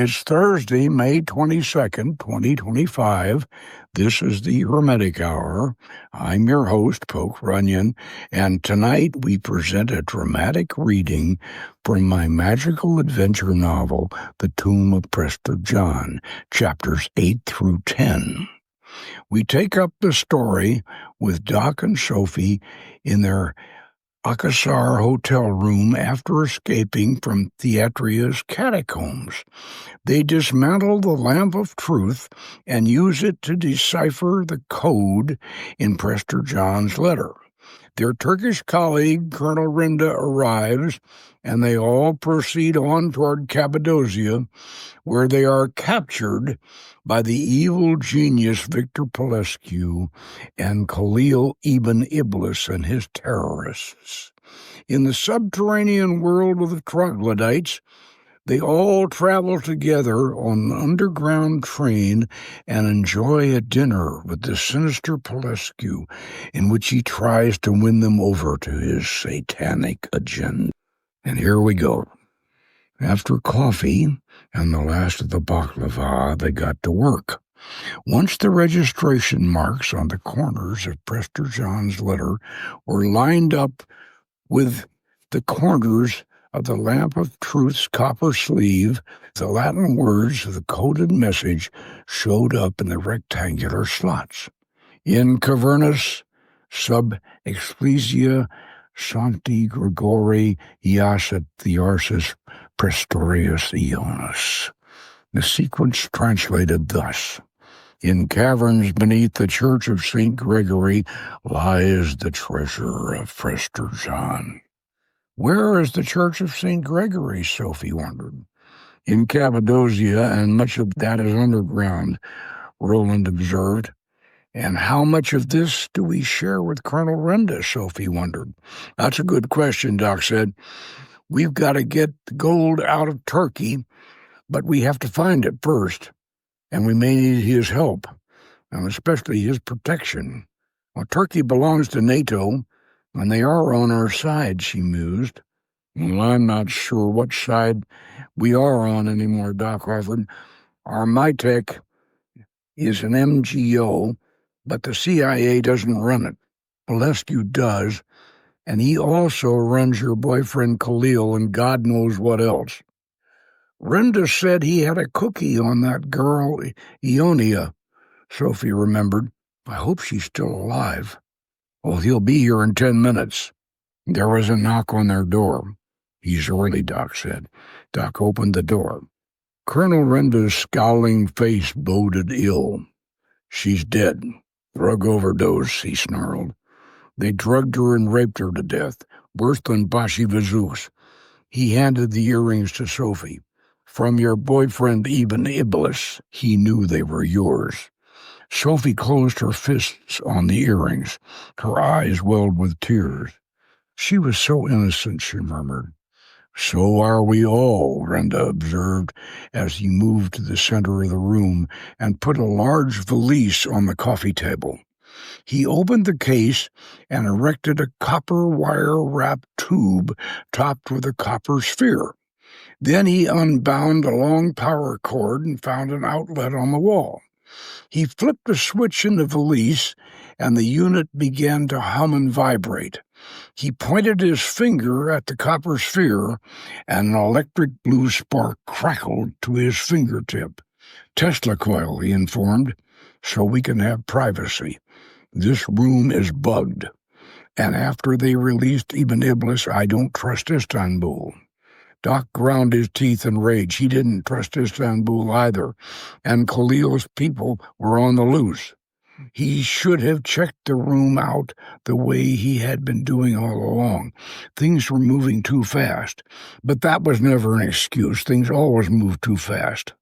It's Thursday, May 22nd, 2025. This is the Hermetic Hour. I'm your host, Poke Runyon, and tonight we present a dramatic reading from my magical adventure novel, The Tomb of Prester John, chapters 8 through 10. We take up the story with Doc and Sophie in their Akisar Hotel room after escaping from Theatria's Catacombs. They dismantle the lamp of truth and use it to decipher the code in Prester John's letter. Their Turkish colleague, Colonel Renda, arrives, and they all proceed on toward Cappadocia, where they are captured by the evil genius Victor Paulesque and Khalil Ibn Iblis and his terrorists. In the subterranean world of the Troglodytes, they all travel together on an underground train and enjoy a dinner with the sinister Paulesque, in which he tries to win them over to his satanic agenda. And here we go. After coffee and the last of the baklava, they got to work. Once the registration marks on the corners of Prester John's letter were lined up with the corners of the lamp of truth's copper sleeve, the Latin words of the coded message showed up in the rectangular slots. In cavernous sub ecclesia sancti Gregori iacet thearsis prestorius Ionis. The sequence translated thus: in caverns beneath the church of St. Gregory lies the treasure of Prester John. Where is the church of St. Gregory? Sophie wondered. In Cappadocia, and much of that is underground, Roland observed. And how much of this do we share with Colonel Renda? Sophie wondered. That's a good question, Doc said. We've got to get the gold out of Turkey, but we have to find it first, and we may need his help, and especially his protection. Well, Turkey belongs to NATO, and they are on our side, she mused. Well, I'm not sure what side we are on anymore, Doc offered. Our MyTech is an MGO, but the CIA doesn't run it. Paulesque does, and he also runs your boyfriend Khalil and God knows what else. Renda said he had a cookie on that girl, Ionia, Sophie remembered. I hope she's still alive. Well, he'll be here in 10 minutes. There was a knock on their door. He's early, Doc said. Doc opened the door. Colonel Renda's scowling face boded ill. She's dead. Drug overdose, he snarled. They drugged her and raped her to death, worse than Bashi Vazuz. He handed the earrings to Sophie. From your boyfriend Ibn Iblis, he knew they were yours. Sophie closed her fists on the earrings. Her eyes welled with tears. She was so innocent, she murmured. So are we all, Renda observed as he moved to the center of the room and put a large valise on the coffee table. He opened the case and erected a copper wire-wrapped tube topped with a copper sphere. Then he unbound a long power cord and found an outlet on the wall. He flipped a switch in the valise, and the unit began to hum and vibrate. He pointed his finger at the copper sphere, and an electric blue spark crackled to his fingertip. Tesla coil, he informed, so we can have privacy. This room is bugged, and after they released Ibn Iblis, I don't trust Istanbul. Doc ground his teeth in rage. He didn't trust Istanbul either, and Khalil's people were on the loose. He should have checked the room out the way he had been doing all along. Things were moving too fast, but that was never an excuse. Things always moved too fast.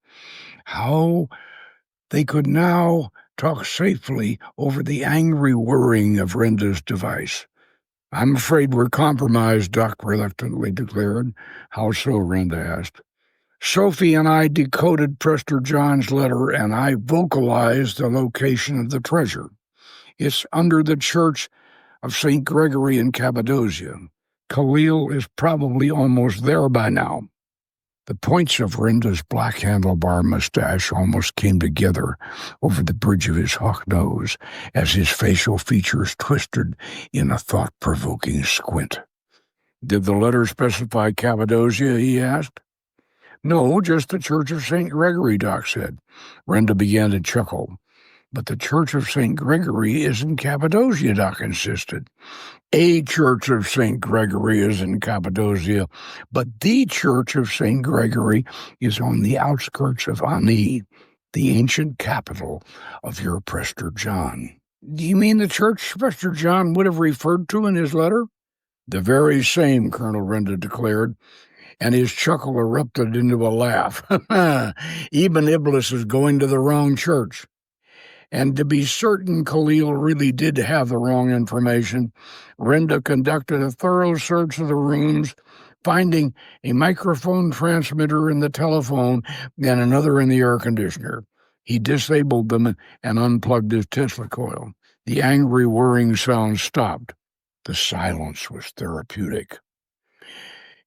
How they could now talk safely over the angry whirring of Renda's device. I'm afraid we're compromised, Doc reluctantly declared. How so? Renda asked. Sophie and I decoded Prester John's letter, and I vocalized the location of the treasure. It's under the church of St. Gregory in Cappadocia. Khalil is probably almost there by now. The points of Renda's black handlebar mustache almost came together over the bridge of his hawk nose as his facial features twisted in a thought-provoking squint. "Did the letter specify Cappadocia?" he asked. "No, just the Church of St. Gregory," Doc said. Renda began to chuckle. "But the Church of St. Gregory is in Cappadocia," Doc insisted. "A Church of St. Gregory is in Cappadocia, but the Church of St. Gregory is on the outskirts of Ani, the ancient capital of your Prester John." "Do you mean the church Prester John would have referred to in his letter?" "The very same," Colonel Renda declared, and his chuckle erupted into a laugh. "Even Iblis is going to the wrong church." And to be certain Khalil really did have the wrong information, Renda conducted a thorough search of the rooms, finding a microphone transmitter in the telephone and another in the air conditioner. He disabled them and unplugged his Tesla coil. The angry whirring sound stopped. The silence was therapeutic.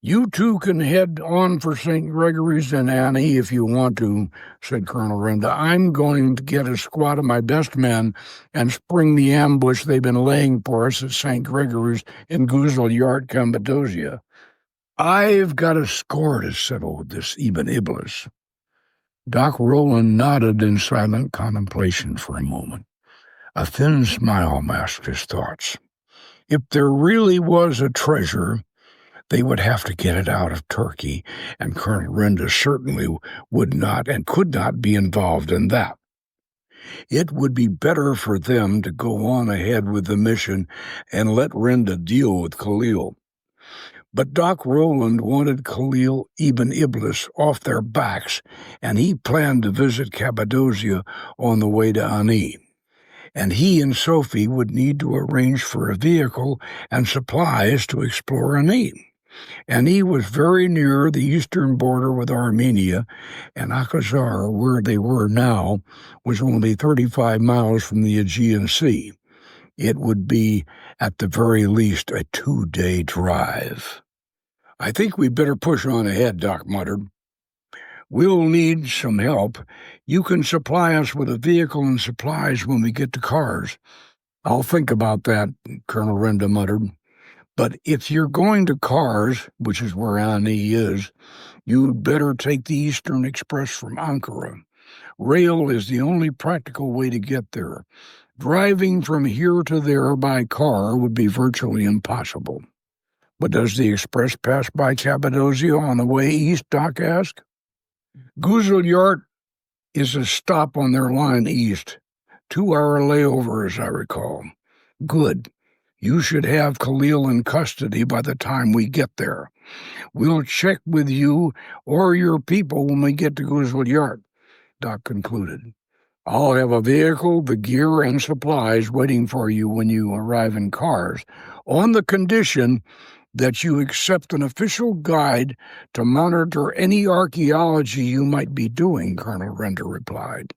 "You two can head on for St. Gregory's and Annie if you want to," said Colonel Renda. "I'm going to get a squad of my best men and spring the ambush they've been laying for us at St. Gregory's in Guzel Yard, Cappadocia. I've got a score to settle with this Ibn Iblis." Doc Roland nodded in silent contemplation for a moment. A thin smile masked his thoughts. If there really was a treasure, they would have to get it out of Turkey, and Colonel Renda certainly would not and could not be involved in that. It would be better for them to go on ahead with the mission and let Renda deal with Khalil. But Doc Roland wanted Khalil Ibn Iblis off their backs, and he planned to visit Cappadocia on the way to Ani. And he and Sophie would need to arrange for a vehicle and supplies to explore Ani. Ani was very near the eastern border with Armenia, and Akisar, where they were now, was only 35 miles from the Aegean Sea. It would be, at the very least, a 2-day drive. "I think we'd better push on ahead," Doc muttered. "We'll need some help. You can supply us with a vehicle and supplies when we get to Kars." "I'll think about that," Colonel Renda muttered. "But if you're going to Kars, which is where Ani is, you'd better take the Eastern Express from Ankara. Rail is the only practical way to get there. Driving from here to there by car would be virtually impossible." "But does the express pass by Cappadocia on the way east?" Doc asked. "Guzel Yard is a stop on their line east. 2-hour layover, as I recall." "Good. You should have Khalil in custody by the time we get there. We'll check with you or your people when we get to Guzel Yard," Doc concluded. "I'll have a vehicle, the gear, and supplies waiting for you when you arrive in Kars, on the condition that you accept an official guide to monitor any archaeology you might be doing," Colonel Renda replied.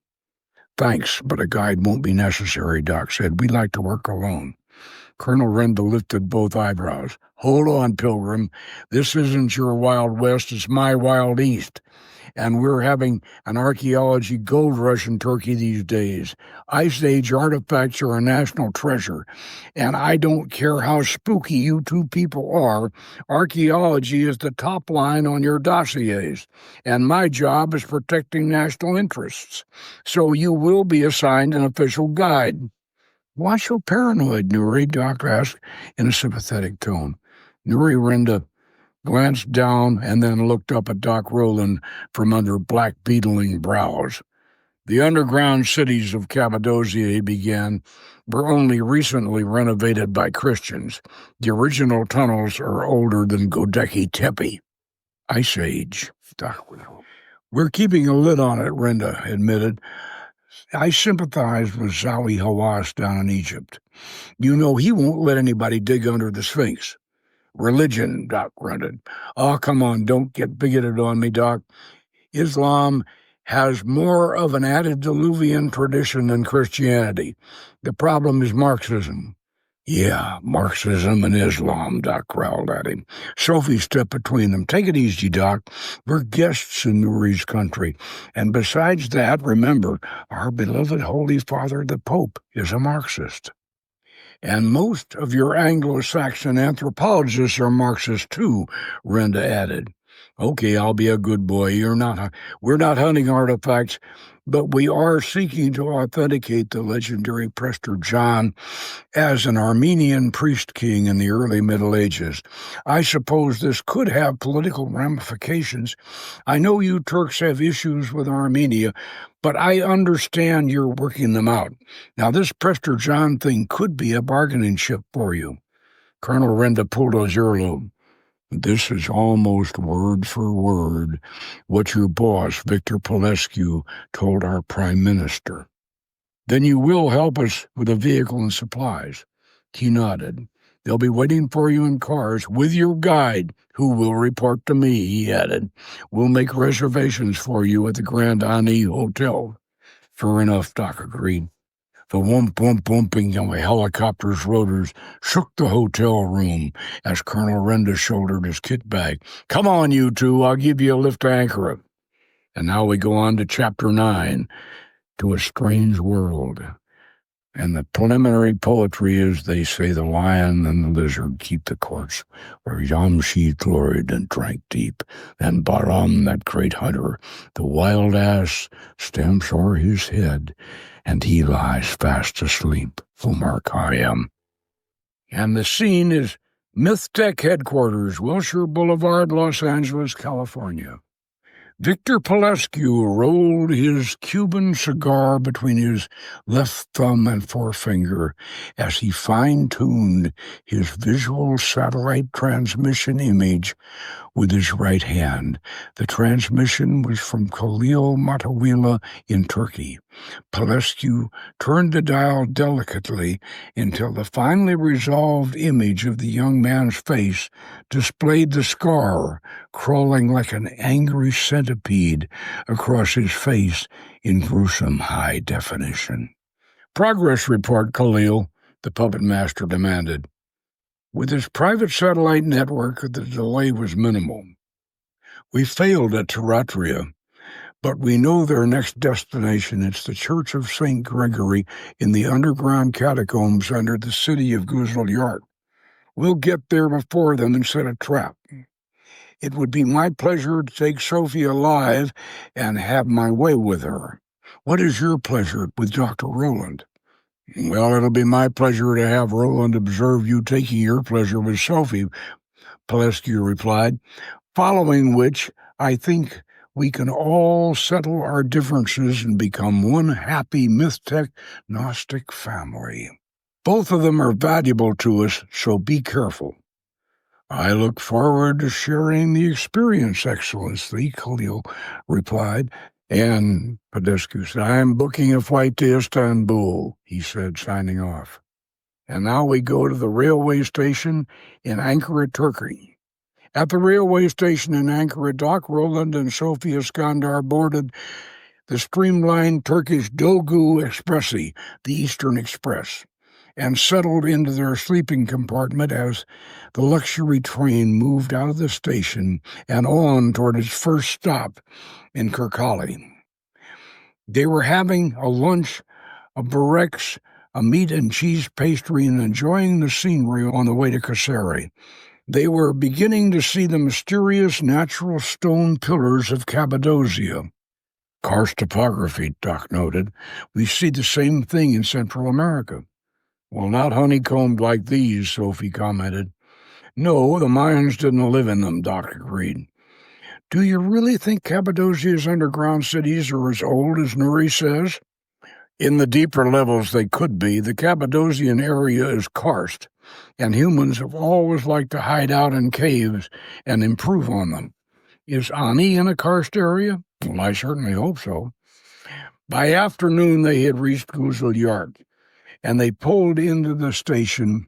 "Thanks, but a guide won't be necessary," Doc said. "We like to work alone." Colonel Renda lifted both eyebrows. "Hold on, Pilgrim. This isn't your Wild West, it's my Wild East. And we're having an archaeology gold rush in Turkey these days. Ice Age artifacts are a national treasure. And I don't care how spooky you two people are, archaeology is the top line on your dossiers. And my job is protecting national interests. So you will be assigned an official guide." "Why so paranoid, Nuri?" Doc asked in a sympathetic tone. Nuri Renda glanced down and then looked up at Doc Roland from under black beetling brows. "The underground cities of Cappadocia," he began, "were only recently renovated by Christians. The original tunnels are older than Göbekli Tepe." "Ice Age," Doc went on. "We're keeping a lid on it," Renda admitted. "I sympathize with Zawi Hawass down in Egypt. You know, he won't let anybody dig under the Sphinx." "Religion," Doc grunted. "Oh, come on, don't get bigoted on me, Doc. Islam has more of an antediluvian tradition than Christianity. The problem is Marxism." Yeah, Marxism and Islam, Doc growled at him. Sophie stepped between them. Take it easy, Doc. We're guests in Nuri's country. And besides that, remember, our beloved Holy Father, the Pope, is a Marxist. And most of your Anglo-Saxon anthropologists are Marxists too, Renda added. Okay, I'll be a good boy. We're not hunting artifacts, but we are seeking to authenticate the legendary Prester John as an Armenian priest king in the early Middle Ages. I suppose this could have political ramifications. I know you Turks have issues with Armenia, but I understand you're working them out. Now, this Prester John thing could be a bargaining chip for you. Colonel Renda pulled his earlobe. This is almost word for word what your boss, Victor Paulesque, told our prime minister. Then you will help us with a vehicle and supplies. He nodded. They'll be waiting for you in cars with your guide, who will report to me, he added. We'll make reservations for you at the Grand Ani Hotel. Fair enough, Doc agreed. The whoomp-whoomp-whooping of a helicopter's rotors shook the hotel room as Colonel Renda shouldered his kit bag. Come on, you two, I'll give you a lift to Ankara. And now we go on to Chapter 9, to a strange world. And the preliminary poetry is, they say, the lion and the lizard keep the course, where Yamshi gloried and drank deep, and Bahram, that great hunter, the wild ass, stamps o'er his head, and he lies fast asleep, Omar Khayyam. And the scene is MythTech headquarters, Wilshire Boulevard, Los Angeles, California. Victor Paulesque rolled his Cuban cigar between his left thumb and forefinger as he fine-tuned his visual satellite transmission image with his right hand. The transmission was from Khalil Matawila in Turkey. Paulesque turned the dial delicately until the finely resolved image of the young man's face displayed the scar crawling like an angry centipede across his face in gruesome high definition. Progress report, Khalil, the puppet master demanded. With his private satellite network, the delay was minimal. We failed at Theatria, but we know their next destination. It's the Church of St. Gregory in the underground catacombs under the city of Guzalyart. We'll get there before them and set a trap. It would be my pleasure to take Sophie alive and have my way with her. What is your pleasure with Dr. Roland? Well, it'll be my pleasure to have Roland observe you taking your pleasure with Sophie, Paulesque replied, following which I think we can all settle our differences and become one happy MythTech Gnostic family. Both of them are valuable to us, so be careful. I look forward to sharing the experience, Excellency, Khalil replied. And Paulesque said, I'm booking a flight to Istanbul, he said, signing off. And now we go to the railway station in Ankara, Turkey. At the railway station in Ankara, Doc Roland and Sophie Iskandar boarded the streamlined Turkish Dolgu Expressi, the Eastern Express, and settled into their sleeping compartment as the luxury train moved out of the station and on toward its first stop in Kirkcaldy. They were having a lunch, a bareks, a meat and cheese pastry, and enjoying the scenery on the way to Kayseri. They were beginning to see the mysterious natural stone pillars of Cappadocia. Karst topography, Doc noted. We see the same thing in Central America. Well, not honeycombed like these, Sophie commented. No, the Mayans didn't live in them, Doc agreed. Do you really think Cappadocia's underground cities are as old as Nuri says? In the deeper levels they could be. The Cappadocian area is karst, and humans have always liked to hide out in caves and improve on them. Is Ani in a karst area? Well, I certainly hope so. By afternoon they had reached Guzalyart, and they pulled into the station,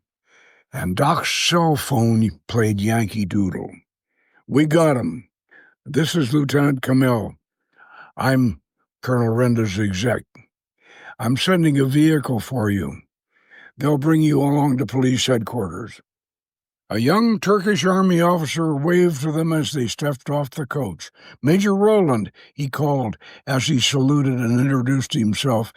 and Doc's cell phone played Yankee Doodle. We got him. This is Lieutenant Kamil. I'm Colonel Renda's exec. I'm sending a vehicle for you. They'll bring you along to police headquarters." A young Turkish army officer waved to them as they stepped off the coach. "Major Roland," he called as he saluted and introduced himself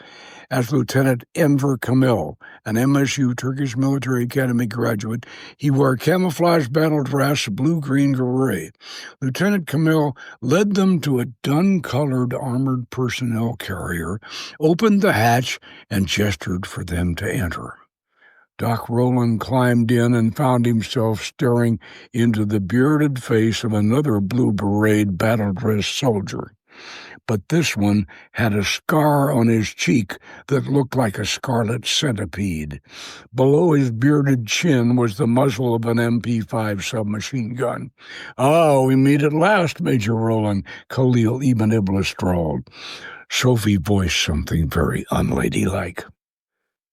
as Lieutenant Enver Kamil, an MSU Turkish Military Academy graduate. He wore camouflage battle dress, blue-green beret. Lieutenant Kamil led them to a dun-colored armored personnel carrier, opened the hatch, and gestured for them to enter. Doc Roland climbed in and found himself staring into the bearded face of another blue-beret battle-dressed soldier. But this one had a scar on his cheek that looked like a scarlet centipede. Below his bearded chin was the muzzle of an MP5 submachine gun. "Oh, we meet at last, Major Roland," Khalil Ibn Iblis drawled. Sophie voiced something very unladylike.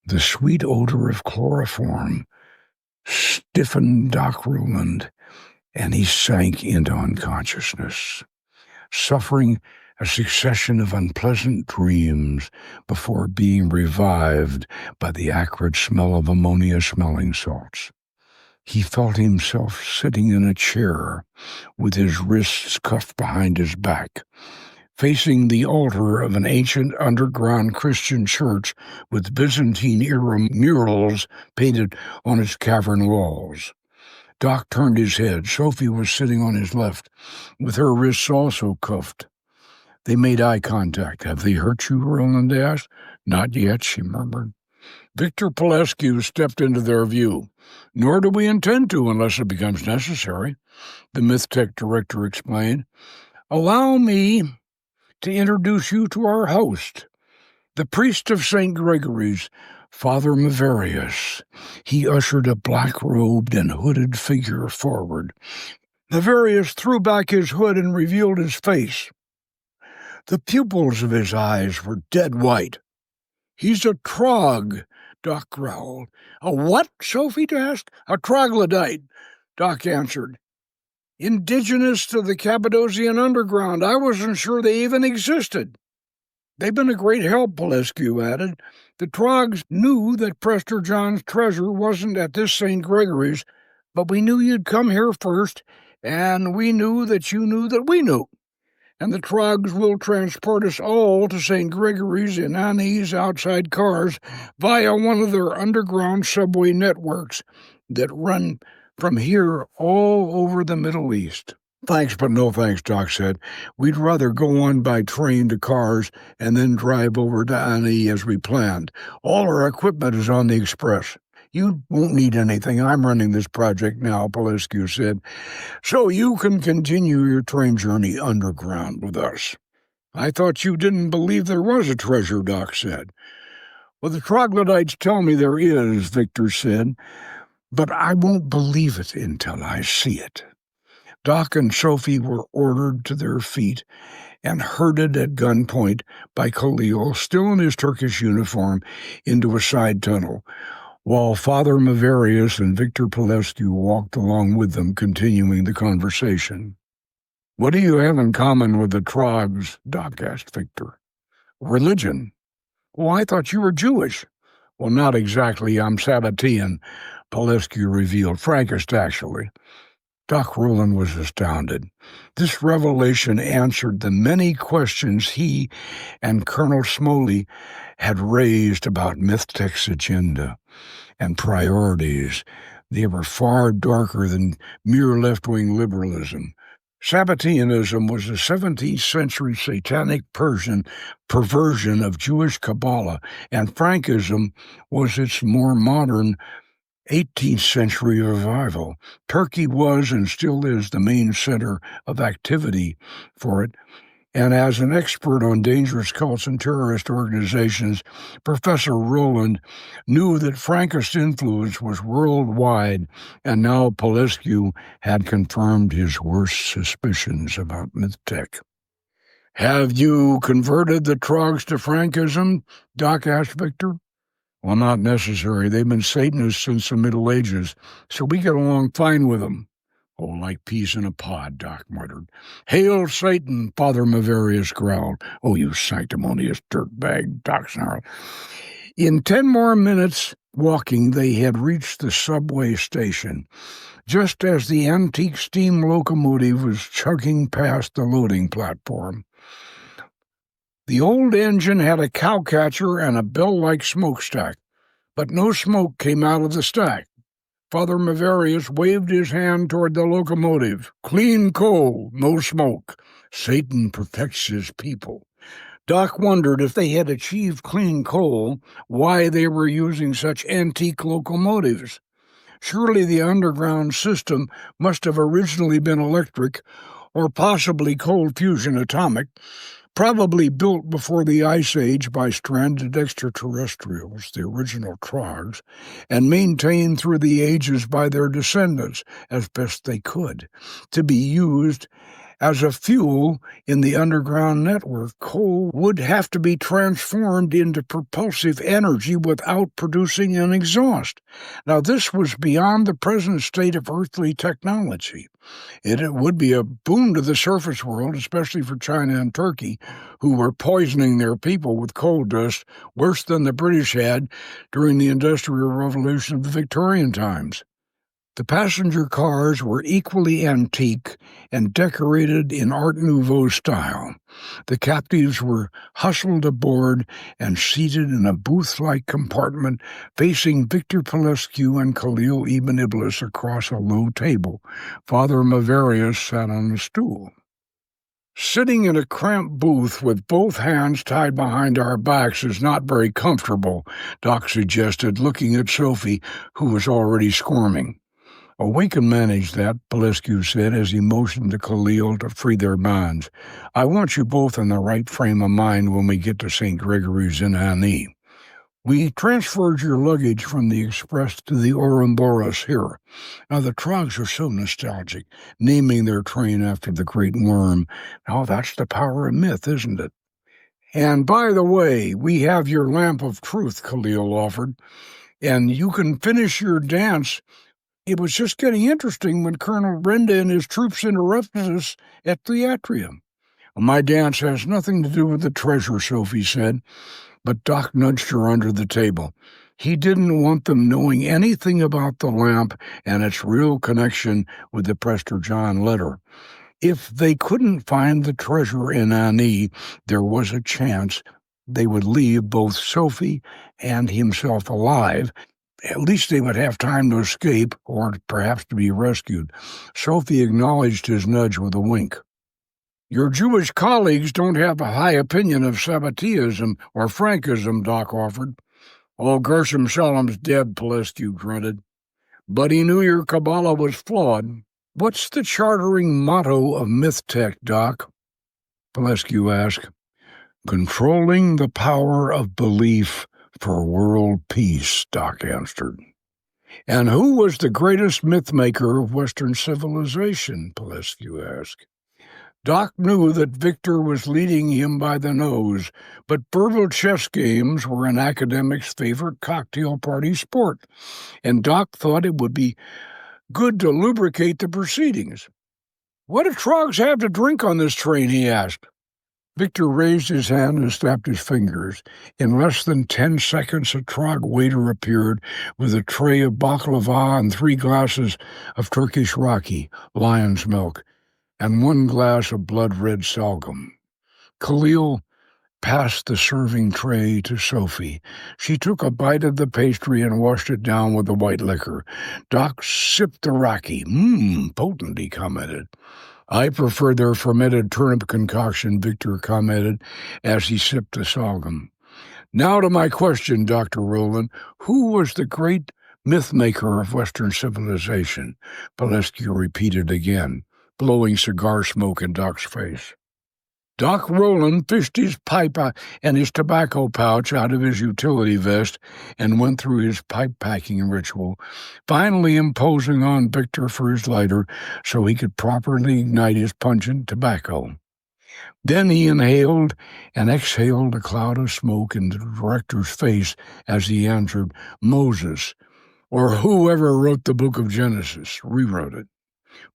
The sweet odor of chloroform stiffened Doc Roland, and he sank into unconsciousness, suffering a succession of unpleasant dreams before being revived by the acrid smell of ammonia-smelling salts. He felt himself sitting in a chair with his wrists cuffed behind his back, facing the altar of an ancient underground Christian church with Byzantine-era murals painted on its cavern walls. Doc turned his head. Sophie was sitting on his left, with her wrists also cuffed. They made eye contact. "Have they hurt you?" Roland asked. "Not yet," she murmured. Victor Paulesque stepped into their view. "Nor do we intend to unless it becomes necessary," the MythTech director explained. "Allow me to introduce you to our host, the priest of St. Gregory's, Father Maverius." He ushered a black-robed and hooded figure forward. Maverius threw back his hood and revealed his face. The pupils of his eyes were dead white. "He's a trog," Doc growled. "A what?" Sophie asked. "A troglodyte," Doc answered. "Indigenous to the Cappadocian underground. I wasn't sure they even existed." "They've been a great help," Paulesque added. "The Trogs knew that Prester John's treasure wasn't at this St. Gregory's, but we knew you'd come here first, and we knew that you knew that we knew. And the Trogs will transport us all to St. Gregory's in Annie's outside cars via one of their underground subway networks that run from here all over the Middle East." "Thanks, but no thanks," Doc said. "We'd rather go on by train to Kars and then drive over to Annie as we planned. All our equipment is on the express." "You won't need anything. I'm running this project now," Paulesque said, "so you can continue your train journey underground with us." "I thought you didn't believe there was a treasure," Doc said. "Well, the troglodytes tell me there is," Victor said, "but I won't believe it until I see it." Doc and Sophie were ordered to their feet and herded at gunpoint by Khalil, still in his Turkish uniform, into a side tunnel, while Father Maverius and Victor Paulesque walked along with them, continuing the conversation. "What do you have in common with the Trogs?" Doc asked Victor. "Religion." "Well, I thought you were Jewish." "Well, not exactly. I'm Sabbatean," Paulesque revealed. "Frankist, actually." Doc Roland was astounded. This revelation answered the many questions he and Colonel Smoley had raised about MythTech's agenda and priorities. They were far darker than mere left-wing liberalism. Sabbateanism was a 17th century satanic perversion of Jewish Kabbalah, and Frankism was its more modern 18th century revival. Turkey was and still is the main center of activity for it, and as an expert on dangerous cults and terrorist organizations, Professor Roland knew that Frankist influence was worldwide, and now Paulesque had confirmed his worst suspicions about MythTech. "Have you converted the Trogs to Frankism?" Doc asked Victor. "Well, not necessary. They've been Satanists since the Middle Ages, so we get along fine with them." "Oh, like peas in a pod," Doc muttered. "Hail Satan," Father Maverius growled. "Oh, you sanctimonious dirtbag," Doc snarled. In 10 more minutes walking, they had reached the subway station, just as the antique steam locomotive was chugging past the loading platform. The old engine had a cowcatcher and a bell-like smokestack, but no smoke came out of the stack. Father Maverius waved his hand toward the locomotive. Clean coal, no smoke. Satan protects his people. Doc wondered if they had achieved clean coal, why they were using such antique locomotives. Surely the underground system must have originally been electric, or possibly cold fusion atomic, probably built before the Ice Age by stranded extraterrestrials, the original Trogs, and maintained through the ages by their descendants as best they could, to be used as a fuel in the underground network. Coal would have to be transformed into propulsive energy without producing an exhaust. Now, this was beyond the present state of earthly technology. It would be a boon to the surface world, especially for China and Turkey, who were poisoning their people with coal dust worse than the British had during the Industrial Revolution of the Victorian times. The passenger cars were equally antique and decorated in Art Nouveau style. The captives were hustled aboard and seated in a booth-like compartment facing Victor Paulesque and Khalil Ibn Iblis across a low table. Father Maverius sat on a stool. Sitting in a cramped booth with both hands tied behind our backs is not very comfortable, Doc suggested, looking at Sophie, who was already squirming. Oh, we can manage that, Paulesque said as he motioned to Khalil to free their bonds. I want you both in the right frame of mind when we get to St. Gregory's in Ani. We transferred your luggage from the express to the Ouroboros here. Now, the Trogs are so nostalgic, naming their train after the great worm. Now, that's the power of myth, isn't it? And by the way, we have your lamp of truth, Khalil offered, and you can finish your dance. It was just getting interesting when Colonel Renda and his troops interrupted us at Theatria. My dance has nothing to do with the treasure, Sophie said, but Doc nudged her under the table. He didn't want them knowing anything about the lamp and its real connection with the Prester John letter. If they couldn't find the treasure in Ani, there was a chance they would leave both Sophie and himself alive. At least they would have time to escape, or perhaps to be rescued. Sophie acknowledged his nudge with a wink. Your Jewish colleagues don't have a high opinion of Sabbatism or Frankism, Doc offered. Oh, Gershom Shalom's dead, Paulesque grunted. But he knew your Kabbalah was flawed. What's the chartering motto of MythTech, Doc? Paulesque asked. Controlling the power of belief for world peace, Doc answered. And who was the greatest myth-maker of Western civilization, Paulesque asked. Doc knew that Victor was leading him by the nose, but verbal chess games were an academic's favorite cocktail party sport, and Doc thought it would be good to lubricate the proceedings. What do Trogs have to drink on this train, he asked. Victor raised his hand and snapped his fingers. In less than 10 seconds, a Trog waiter appeared with a tray of baklava and 3 glasses of Turkish raki, lion's milk, and 1 glass of blood-red sorghum. Khalil passed the serving tray to Sophie. She took a bite of the pastry and washed it down with the white liquor. Doc sipped the raki. Potent, he commented. I prefer their fermented turnip concoction, Victor commented as he sipped the sorghum. Now to my question, Dr. Rowland. Who was the great myth-maker of Western civilization? Paulesque repeated again, blowing cigar smoke in Doc's face. Doc Rowland fished his pipe and his tobacco pouch out of his utility vest and went through his pipe-packing ritual, finally imposing on Victor for his lighter so he could properly ignite his pungent tobacco. Then he inhaled and exhaled a cloud of smoke in the director's face as he answered, Moses, or whoever wrote the book of Genesis, rewrote it.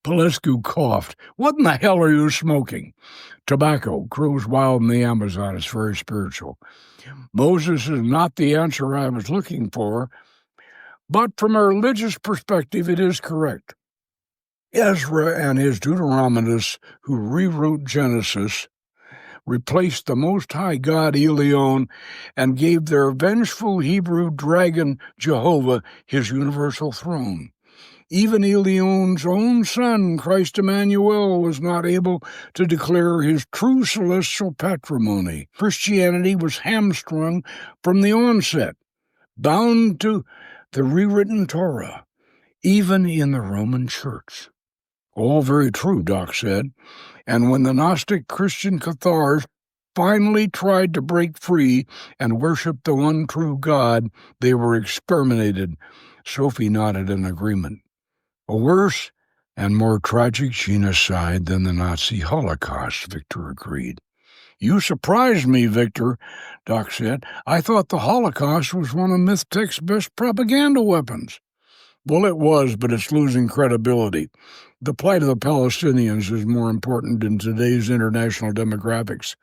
Paulesque coughed. "What in the hell are you smoking?" "Tobacco grows wild in the Amazon. It's very spiritual." "Moses is not the answer I was looking for, but from a religious perspective, it is correct. Ezra and his Deuteronomists, who rewrote Genesis, replaced the Most High God Elion and gave their vengeful Hebrew dragon Jehovah his universal throne. Even Elion's own son, Christ Emmanuel, was not able to declare his true celestial patrimony. Christianity was hamstrung from the onset, bound to the rewritten Torah, even in the Roman Church." "All very true," Doc said. "And when the Gnostic Christian Cathars finally tried to break free and worship the one true God, they were exterminated." Sophie nodded in agreement. "A worse and more tragic genocide than the Nazi Holocaust," Victor agreed. "You surprised me, Victor," Doc said. "I thought the Holocaust was one of MythTech's best propaganda weapons." "Well, it was, but it's losing credibility. The plight of the Palestinians is more important in today's international demographics.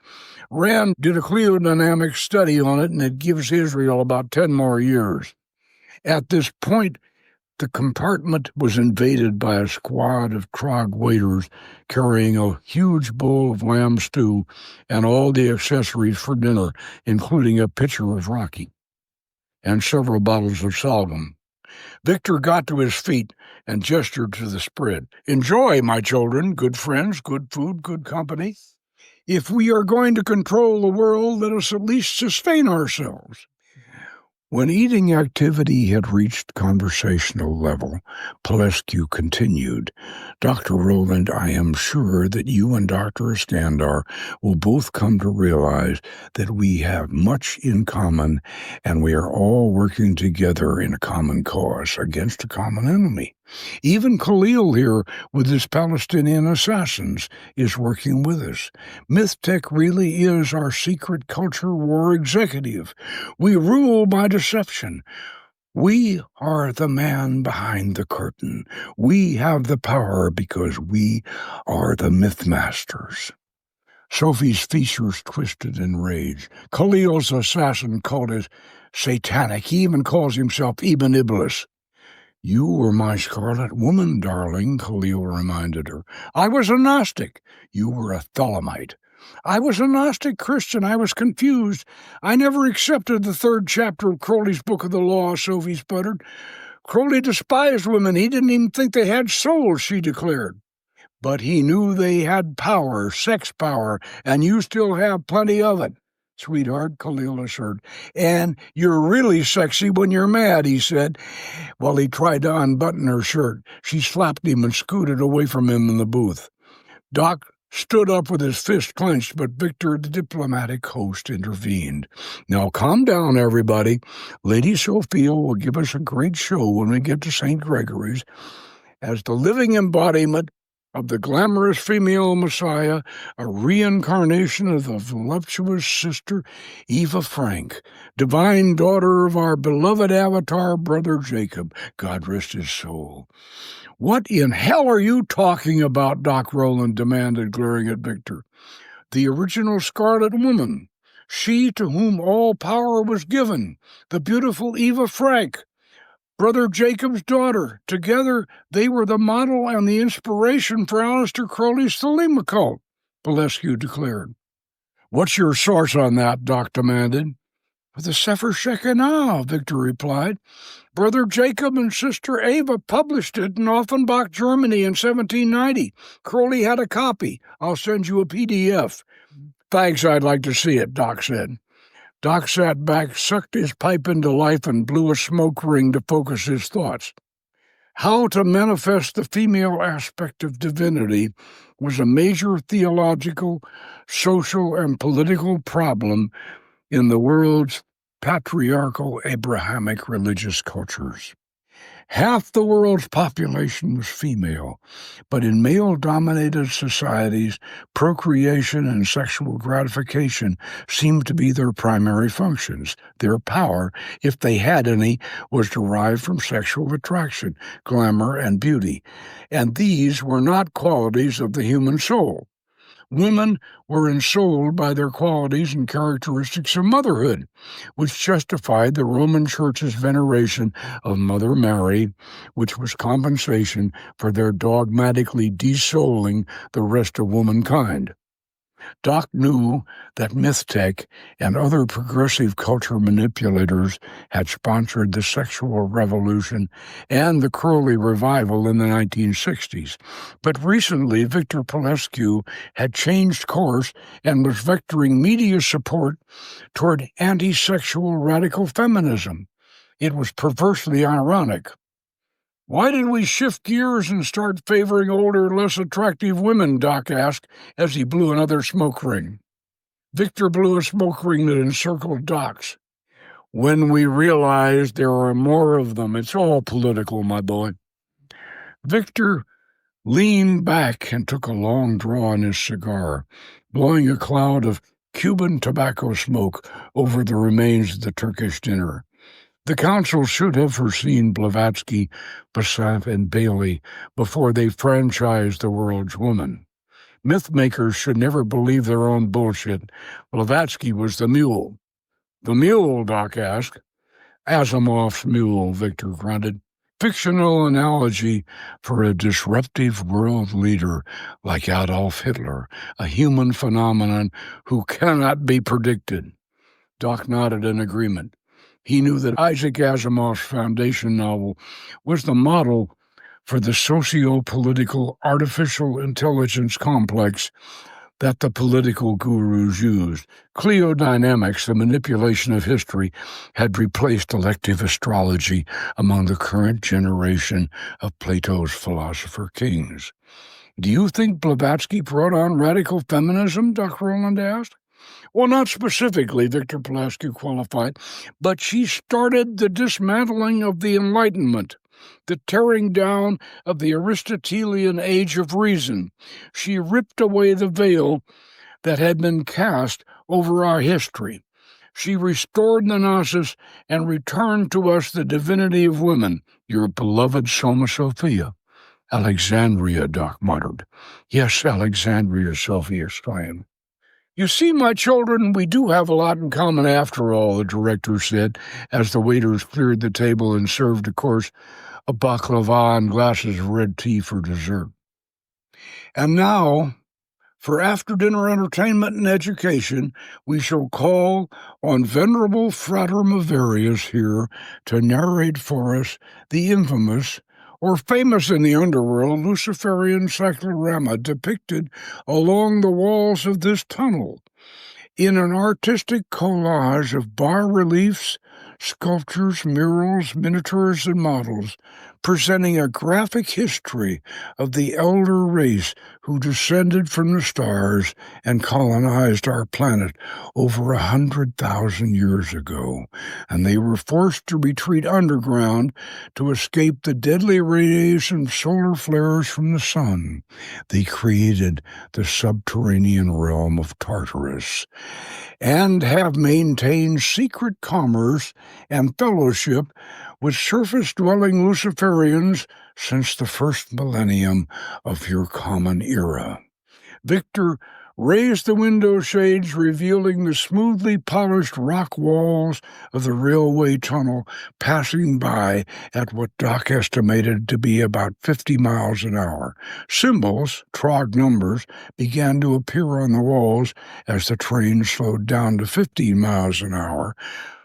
Rand did a cliodynamic study on it, and it gives Israel about 10 more years. At this point, the compartment was invaded by a squad of Trog waiters carrying a huge bowl of lamb stew and all the accessories for dinner, including a pitcher of Rocky and several bottles of sorghum. Victor got to his feet and gestured to the spread. "Enjoy, my children, good friends, good food, good company. If we are going to control the world, let us at least sustain ourselves." When eating activity had reached conversational level, Paulesque continued, "Dr. Roland, I am sure that you and Dr. Iskandar will both come to realize that we have much in common, and we are all working together in a common cause against a common enemy. Even Khalil here, with his Palestinian assassins, is working with us. MythTech really is our secret culture war executive. We rule by deception. We are the man behind the curtain. We have the power because we are the Mythmasters." Sophie's features twisted in rage. "Khalil's assassin called it Satanic. He even calls himself Ibn Iblis." "You were my Scarlet Woman, darling," Khalil reminded her. "I was a Gnostic. You were a Thelamite." "I was a Gnostic Christian. I was confused. I never accepted the 3rd chapter of Crowley's Book of the Law," Sophie sputtered. "Crowley despised women. He didn't even think they had souls," she declared. "But he knew they had power, sex power, and you still have plenty of it, sweetheart," Khalil assured. "And you're really sexy when you're mad," he said, while he tried to unbutton her shirt. She slapped him and scooted away from him in the booth. Doc stood up with his fist clenched, but Victor, the diplomatic host, intervened. "Now calm down, everybody. Lady Sophia will give us a great show when we get to St. Gregory's. As the living embodiment of the glamorous female messiah, a reincarnation of the voluptuous sister Eva Frank, divine daughter of our beloved avatar brother Jacob, God rest his soul." "What in hell are you talking about?" Doc Roland demanded, glaring at Victor. "The original Scarlet Woman, she to whom all power was given, the beautiful Eva Frank, brother Jacob's daughter. Together, they were the model and the inspiration for Aleister Crowley's Thelema cult," Paulesque declared. "What's your source on that?" Doc demanded. "The Sefer Shekinah," Victor replied. "Brother Jacob and Sister Ava published it in Offenbach, Germany in 1790. Crowley had a copy. I'll send you a PDF. "Thanks, I'd like to see it," Doc said. Doc sat back, sucked his pipe into life, and blew a smoke ring to focus his thoughts. How to manifest the female aspect of divinity was a major theological, social, and political problem in the world's patriarchal Abrahamic religious cultures. Half the world's population was female, but in male-dominated societies, procreation and sexual gratification seemed to be their primary functions. Their power, if they had any, was derived from sexual attraction, glamour, and beauty, and these were not qualities of the human soul. Women were ensouled by their qualities and characteristics of motherhood, which justified the Roman Church's veneration of Mother Mary, which was compensation for their dogmatically desouling the rest of womankind. Doc knew that MythTech and other progressive culture manipulators had sponsored the sexual revolution and the Crowley revival in the 1960s. But recently, Victor Paulesque had changed course and was vectoring media support toward anti-sexual radical feminism. It was perversely ironic. "Why did we shift gears and start favoring older, less attractive women?" Doc asked as he blew another smoke ring. Victor blew a smoke ring that encircled Doc's. "When we realized there are more of them. It's all political, my boy." Victor leaned back and took a long draw on his cigar, blowing a cloud of Cuban tobacco smoke over the remains of the Turkish dinner. The council should have foreseen Blavatsky, Bassett, and Bailey before they franchised the world's woman. Mythmakers should never believe their own bullshit. Blavatsky was the mule. "The mule?" Doc asked. "Asimov's mule," Victor grunted. Fictional analogy for a disruptive world leader like Adolf Hitler, a human phenomenon who cannot be predicted. Doc nodded in agreement. He knew that Isaac Asimov's Foundation novel was the model for the socio-political artificial intelligence complex that the political gurus used. Cleodynamics, the manipulation of history, had replaced elective astrology among the current generation of Plato's philosopher kings. "Do you think Blavatsky brought on radical feminism?" Dr. Roland asked. "Well, not specifically," Victor Paulesque qualified, "but she started the dismantling of the Enlightenment, the tearing down of the Aristotelian age of reason. She ripped away the veil that had been cast over our history. She restored the Gnosis and returned to us the divinity of women, your beloved Soma Sophia." "Alexandria," Doc muttered. "Yes, Alexandria," Sophie exclaimed. "You see, my children, we do have a lot in common after all," the director said, as the waiters cleared the table and served a course of baklava and glasses of red tea for dessert. "And now, for after-dinner entertainment and education, we shall call on Venerable Frater Maverius here to narrate for us the infamous, or famous in the underworld, Luciferian cyclorama depicted along the walls of this tunnel in an artistic collage of bas-reliefs, sculptures, murals, miniatures, and models, presenting a graphic history of the elder race who descended from the stars and colonized our planet over 100,000 years ago, and they were forced to retreat underground to escape the deadly radiation of solar flares from the sun. They created the subterranean realm of Tartarus, and have maintained secret commerce and fellowship with surface-dwelling Luciferians since the first millennium of your common era." Victor raised the window shades, revealing the smoothly polished rock walls of the railway tunnel, passing by at what Doc estimated to be about 50 miles an hour. Symbols, Trog numbers, began to appear on the walls as the train slowed down to 15 miles an hour.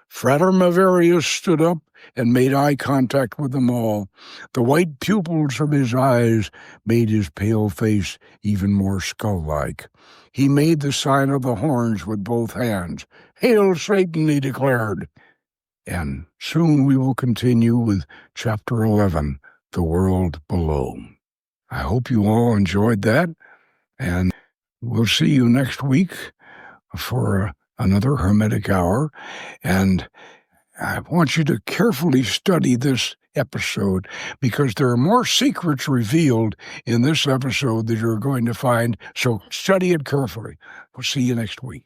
Frater Maverius stood up and made eye contact with them all. The white pupils of his eyes made his pale face even more skull-like. He made the sign of the horns with both hands. "Hail Satan," he declared. And soon we will continue with Chapter 11, The World Below. I hope you all enjoyed that, and we'll see you next week for another Hermetic Hour. And I want you to carefully study this episode, because there are more secrets revealed in this episode that you're going to find. So study it carefully. We'll see you next week.